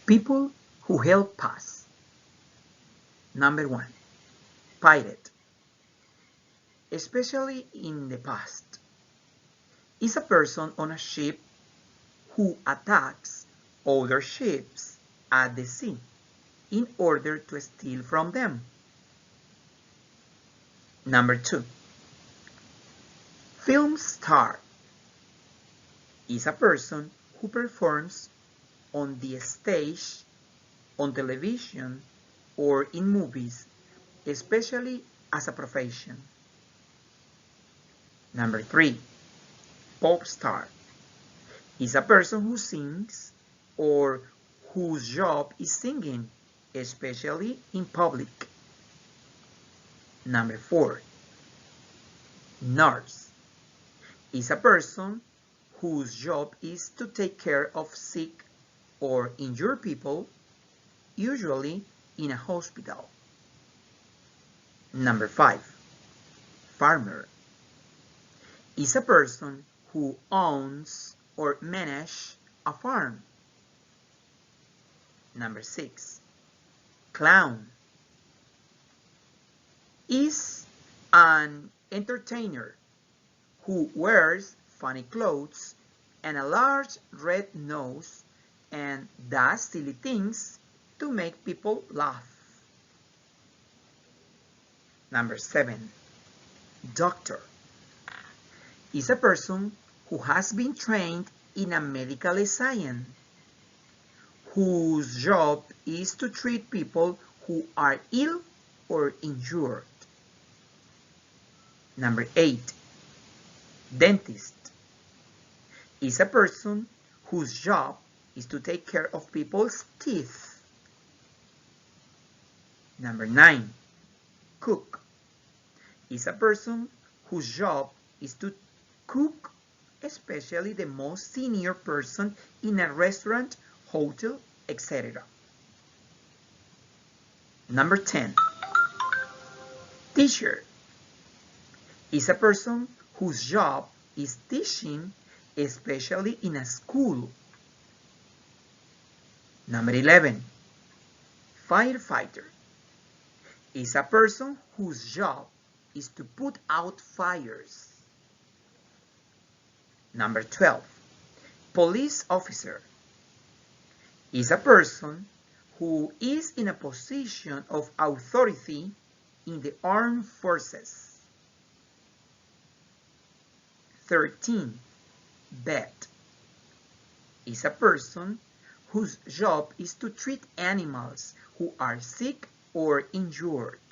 People who help us. Number 1. Pirate. Especially in the past, is a person on a ship who attacks other ships at the sea in order to steal from them. Number 2. Film star is a person who performs on the stage, on television, or in movies, especially as a profession. Number 3. Pop star is a person who sings or whose job is singing, especially in public. Number 4. Nurse is a person whose job is to take care of sick or injured people, usually in a hospital. Number 5. Farmer is a person who owns or manages a farm. Number 6. Clown is an entertainer who wears funny clothes and a large red nose and does silly things to make people laugh. Number 7. Doctor is a person who has been trained in a medical science, whose job is to treat people who are ill or injured. Number 8. Dentist is a person whose job is to take care of people's teeth. Number 9. Cook is a person whose job is to cook, especially the most senior person in a restaurant, hotel, etc. Number 10. Teacher is a person whose job is teaching, especially in a school. Number 11. Firefighter is a person whose job is to put out fires. Number 12. Police officer is a person who is in a position of authority in the armed forces. 13. Vet is a person whose job is to treat animals who are sick or injured.